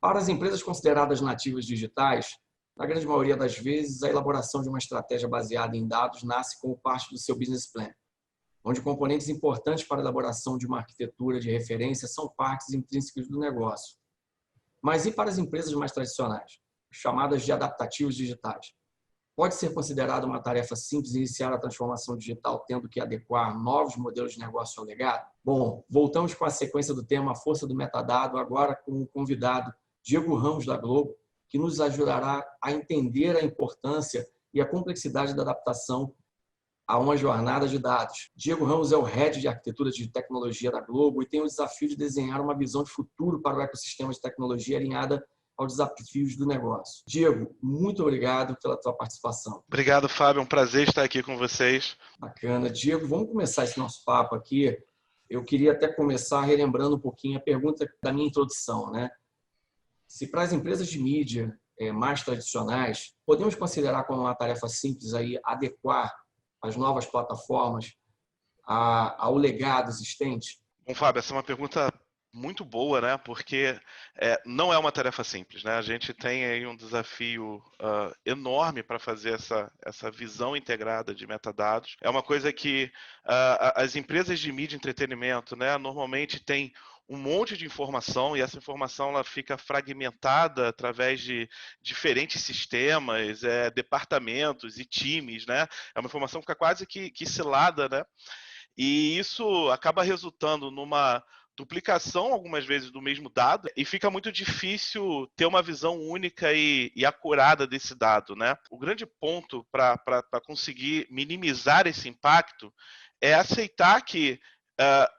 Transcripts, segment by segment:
Para as empresas consideradas nativas digitais, na grande maioria das vezes, a elaboração de uma estratégia baseada em dados nasce como parte do seu business plan, onde componentes importantes para a elaboração de uma arquitetura de referência são partes intrínsecas do negócio. Mas e para as empresas mais tradicionais, chamadas de adaptativos digitais? Pode ser considerado uma tarefa simples iniciar a transformação digital tendo que adequar novos modelos de negócio ao legado? Bom, voltamos com a sequência do tema A Força do Metadado, agora com o convidado Diego Ramos da Globo, que nos ajudará a entender a importância e a complexidade da adaptação a uma jornada de dados. Diego Ramos é o Head de Arquitetura de Tecnologia da Globo e tem o desafio de desenhar uma visão de futuro para o ecossistema de tecnologia alinhada aos desafios do negócio. Diego, muito obrigado pela tua participação. Obrigado, Fábio. É um prazer estar aqui com vocês. Bacana. Diego, vamos começar esse nosso papo aqui. Eu queria até começar relembrando um pouquinho a pergunta da minha introdução, né? Se para as empresas de mídia mais tradicionais, podemos considerar como uma tarefa simples aí adequar as novas plataformas ao legado existente? Bom, Fábio, essa é uma pergunta muito boa, né? Porque não é uma tarefa simples, né? A gente tem aí um desafio enorme para fazer essa visão integrada de metadados. É uma coisa que as empresas de mídia e entretenimento, né, normalmente têm um monte de informação e essa informação ela fica fragmentada através de diferentes sistemas, departamentos e times, né? É uma informação que fica quase que cilada, né? E isso acaba resultando numa duplicação, algumas vezes, do mesmo dado, e fica muito difícil ter uma visão única e acurada desse dado, né? O grande ponto para conseguir minimizar esse impacto é aceitar que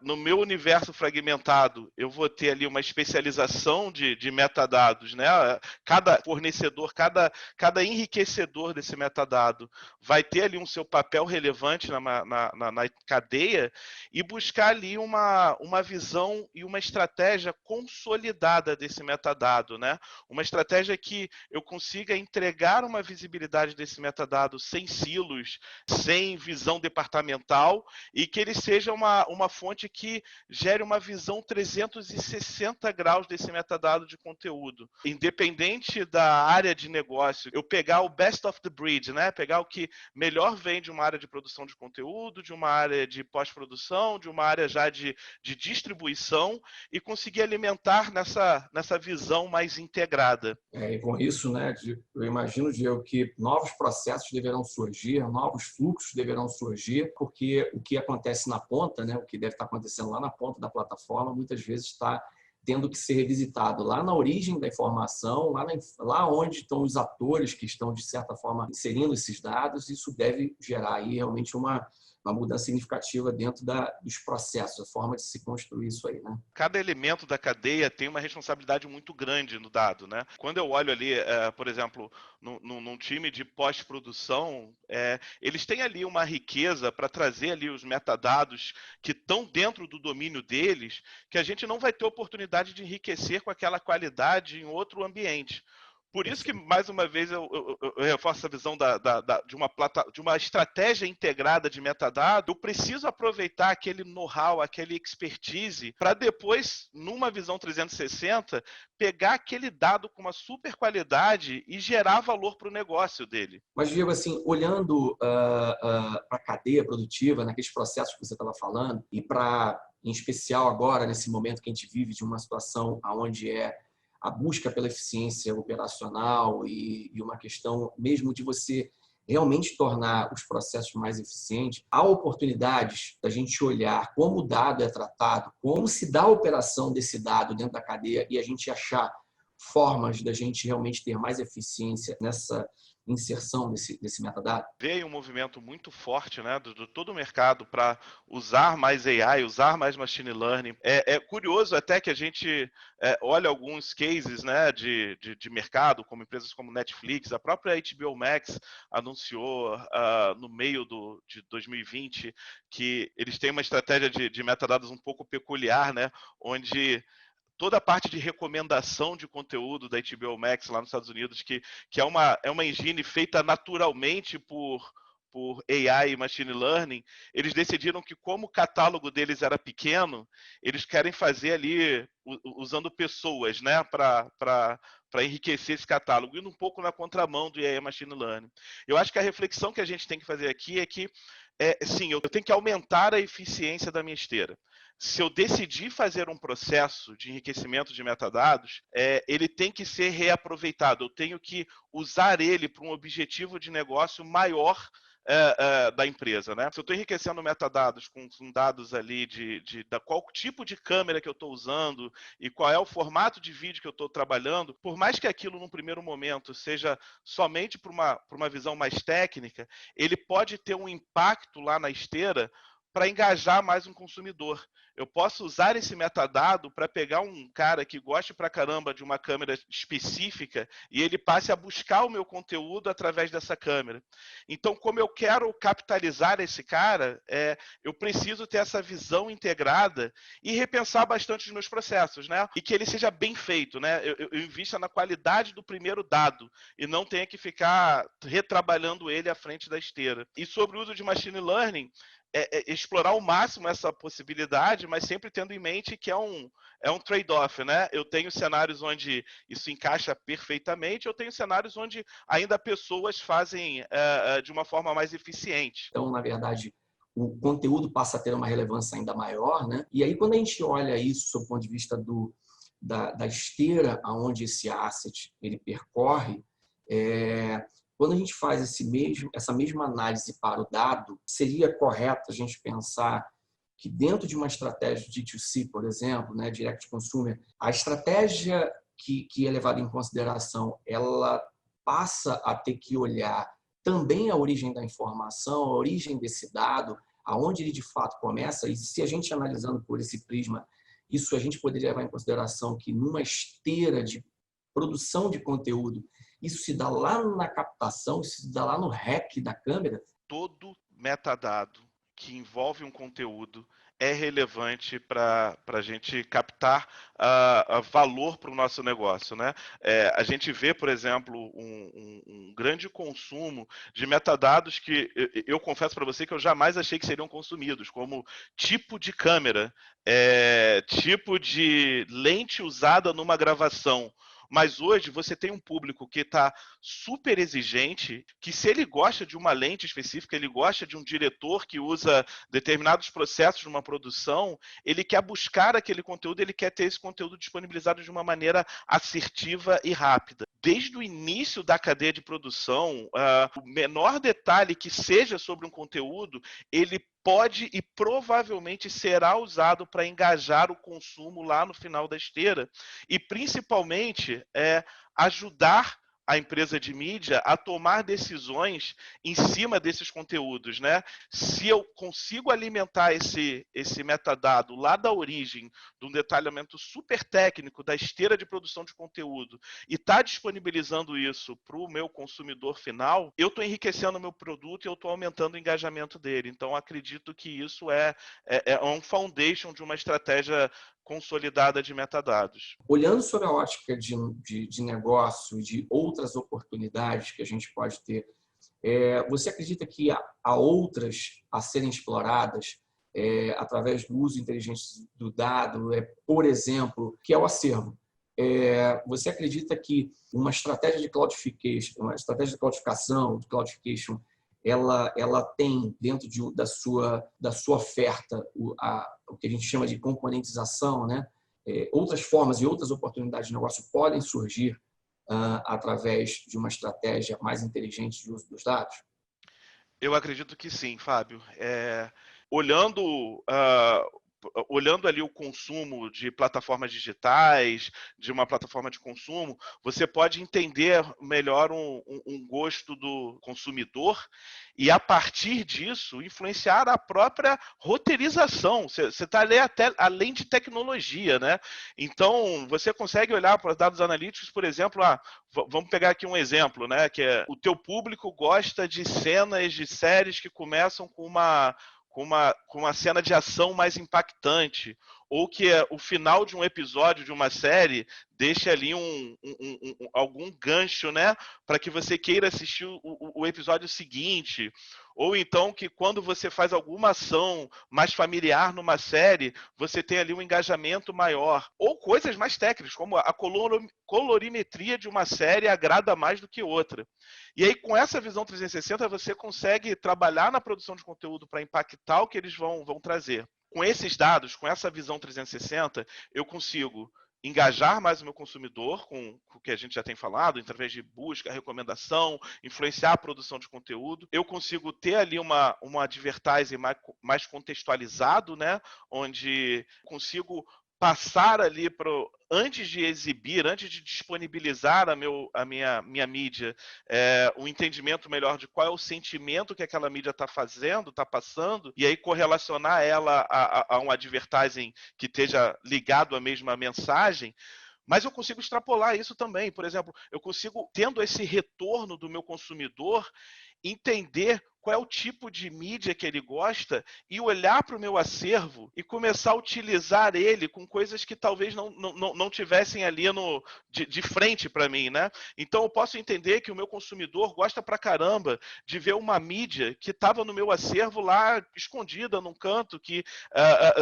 no meu universo fragmentado, eu vou ter ali uma especialização de metadados, né? Cada fornecedor, cada enriquecedor desse metadado vai ter ali um seu papel relevante na cadeia e buscar ali uma visão e uma estratégia consolidada desse metadado, né? Uma estratégia que eu consiga entregar uma visibilidade desse metadado sem silos, sem visão departamental e que ele seja uma fonte que gere uma visão 360 graus desse metadado de conteúdo. Independente da área de negócio, eu pegar o best of the breed, né? Pegar o que melhor vem de uma área de produção de conteúdo, de uma área de pós-produção, de uma área já de distribuição e conseguir alimentar nessa visão mais integrada. E com isso, né, eu imagino, Diego, que novos processos deverão surgir, novos fluxos deverão surgir, porque o que acontece na ponta, né, o que deve estar acontecendo lá na ponta da plataforma, muitas vezes está tendo que ser revisitado lá na origem da informação, lá onde estão os atores que estão, de certa forma, inserindo esses dados. Isso deve gerar aí realmente uma mudança significativa dentro dos processos, a forma de se construir isso aí, né? Cada elemento da cadeia tem uma responsabilidade muito grande no dado, né? Quando eu olho ali, por exemplo, num time de pós-produção, eles têm ali uma riqueza para trazer ali os metadados que estão dentro do domínio deles, que a gente não vai ter oportunidade de enriquecer com aquela qualidade em outro ambiente. Por isso que, mais uma vez, eu reforço a visão de uma estratégia integrada de metadado. Eu preciso aproveitar aquele know-how, aquele expertise, para depois, numa visão 360, pegar aquele dado com uma super qualidade e gerar valor para o negócio dele. Mas, Diego, assim, olhando para a cadeia produtiva, naqueles processos que você estava falando, e em especial agora, nesse momento que a gente vive de uma situação onde a busca pela eficiência operacional e uma questão mesmo de você realmente tornar os processos mais eficientes, há oportunidades da gente olhar como o dado é tratado, como se dá a operação desse dado dentro da cadeia e a gente achar formas da gente realmente ter mais eficiência nessa inserção desse metadado? Veio um movimento muito forte, né, do todo o mercado para usar mais AI, usar mais machine learning. É curioso até que a gente olha alguns cases, né, de mercado, como empresas como Netflix, a própria HBO Max anunciou no meio de 2020 que eles têm uma estratégia de metadados um pouco peculiar, né, onde toda a parte de recomendação de conteúdo da HBO Max lá nos Estados Unidos, que é uma engine feita naturalmente por por AI e Machine Learning, eles decidiram que como o catálogo deles era pequeno, eles querem fazer ali usando pessoas, né, para enriquecer esse catálogo, indo um pouco na contramão do AI e Machine Learning. Eu acho que a reflexão que a gente tem que fazer aqui é que, sim, eu tenho que aumentar a eficiência da minha esteira. Se eu decidir fazer um processo de enriquecimento de metadados, ele tem que ser reaproveitado. Eu tenho que usar ele para um objetivo de negócio maior da empresa, né? Se eu estou enriquecendo metadados com dados ali da qual tipo de câmera que eu estou usando e qual é o formato de vídeo que eu estou trabalhando, por mais que aquilo num primeiro momento seja somente por uma visão mais técnica, ele pode ter um impacto lá na esteira para engajar mais um consumidor. Eu posso usar esse metadado para pegar um cara que goste pra caramba de uma câmera específica e ele passe a buscar o meu conteúdo através dessa câmera. Então, como eu quero capitalizar esse cara, eu preciso ter essa visão integrada e repensar bastante os meus processos, né? E que ele seja bem feito, né? Eu invista na qualidade do primeiro dado e não tenha que ficar retrabalhando ele à frente da esteira. E sobre o uso de Machine Learning, explorar ao máximo essa possibilidade, mas sempre tendo em mente que é um trade-off, né? Eu tenho cenários onde isso encaixa perfeitamente, eu tenho cenários onde ainda pessoas fazem de uma forma mais eficiente. Então, na verdade, o conteúdo passa a ter uma relevância ainda maior, né? E aí, quando a gente olha isso sob o ponto de vista da esteira aonde esse asset ele percorre, quando a gente faz essa mesma análise para o dado, seria correto a gente pensar que dentro de uma estratégia de D2C, por exemplo, né, Direct Consumer, a estratégia que é levada em consideração, ela passa a ter que olhar também a origem da informação, a origem desse dado, aonde ele de fato começa, e se a gente analisando por esse prisma, isso a gente poderia levar em consideração que numa esteira de produção de conteúdo, isso se dá lá na captação, isso se dá lá no REC da câmera. Todo metadado que envolve um conteúdo é relevante para a gente captar valor para o nosso negócio, né? A gente vê, por exemplo, um grande consumo de metadados que eu confesso para você que eu jamais achei que seriam consumidos, como tipo de câmera, tipo de lente usada numa gravação. Mas hoje você tem um público que está super exigente, que se ele gosta de uma lente específica, ele gosta de um diretor que usa determinados processos de uma produção, ele quer buscar aquele conteúdo, ele quer ter esse conteúdo disponibilizado de uma maneira assertiva e rápida. Desde o início da cadeia de produção, o menor detalhe que seja sobre um conteúdo, ele pode e provavelmente será usado para engajar o consumo lá no final da esteira e principalmente ajudar a empresa de mídia a tomar decisões em cima desses conteúdos, né? Se eu consigo alimentar esse metadado lá da origem, de um detalhamento super técnico da esteira de produção de conteúdo e está disponibilizando isso para o meu consumidor final, eu estou enriquecendo o meu produto e eu estou aumentando o engajamento dele. Então, acredito que isso é um foundation de uma estratégia consolidada de metadados. Olhando sobre a ótica de negócio e de outras oportunidades que a gente pode ter, você acredita que há outras a serem exploradas através do uso inteligente do dado, por exemplo, que é o acervo? Você acredita que uma estratégia de cloudification, uma estratégia de cloudification, ela tem dentro da sua oferta o que a gente chama de componentização, né? Outras formas e outras oportunidades de negócio podem surgir através de uma estratégia mais inteligente de uso dos dados? Eu acredito que sim, Fábio. Olhando ali o consumo de plataformas digitais, de uma plataforma de consumo, você pode entender melhor um gosto do consumidor e, a partir disso, influenciar a própria roteirização. Você está ali até além de tecnologia, né? Então, você consegue olhar para dados analíticos, por exemplo, vamos pegar aqui um exemplo, né? Que é o teu público gosta de cenas de séries que começam com uma cena de ação mais impactante, ou que o final de um episódio de uma série deixe ali algum gancho, né, para que você queira assistir o episódio seguinte, ou então que quando você faz alguma ação mais familiar numa série, você tem ali um engajamento maior, ou coisas mais técnicas, como a colorimetria de uma série agrada mais do que outra. E aí, com essa visão 360, você consegue trabalhar na produção de conteúdo para impactar o que eles vão trazer. Com esses dados, com essa visão 360, eu consigo engajar mais o meu consumidor com o que a gente já tem falado, através de busca, recomendação, influenciar a produção de conteúdo. Eu consigo ter ali uma advertising mais contextualizado, né? Onde consigo passar ali antes de exibir, antes de disponibilizar a minha mídia, um entendimento melhor de qual é o sentimento que aquela mídia está fazendo, está passando, e aí correlacionar ela a um advertising que esteja ligado à mesma mensagem. Mas eu consigo extrapolar isso também. Por exemplo, eu consigo, tendo esse retorno do meu consumidor, entender qual é o tipo de mídia que ele gosta e olhar para o meu acervo e começar a utilizar ele com coisas que talvez não tivessem ali de frente para mim, né? Então eu posso entender que o meu consumidor gosta pra caramba de ver uma mídia que estava no meu acervo lá escondida num canto, que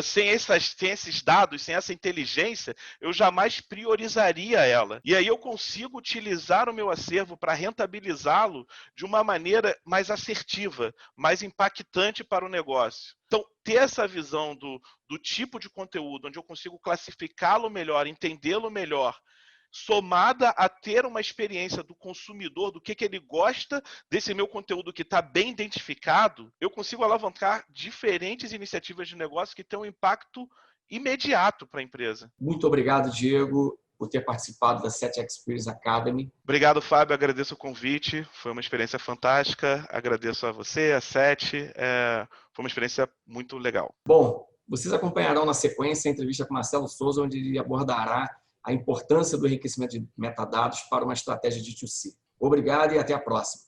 sem esses dados, sem essa inteligência, eu jamais priorizaria ela. E aí eu consigo utilizar o meu acervo para rentabilizá-lo de uma maneira mais assertiva, mais impactante para o negócio. Então, ter essa visão do tipo de conteúdo, onde eu consigo classificá-lo melhor, entendê-lo melhor, somada a ter uma experiência do consumidor, do que ele gosta desse meu conteúdo que está bem identificado, eu consigo alavancar diferentes iniciativas de negócio que têm um impacto imediato para a empresa. Muito obrigado, Diego, por ter participado da 7 Experience Academy. Obrigado, Fábio. Agradeço o convite. Foi uma experiência fantástica. Agradeço a você, a 7. Foi uma experiência muito legal. Bom, vocês acompanharão na sequência a entrevista com Marcelo Souza, onde ele abordará a importância do enriquecimento de metadados para uma estratégia de D2C. Obrigado e até a próxima.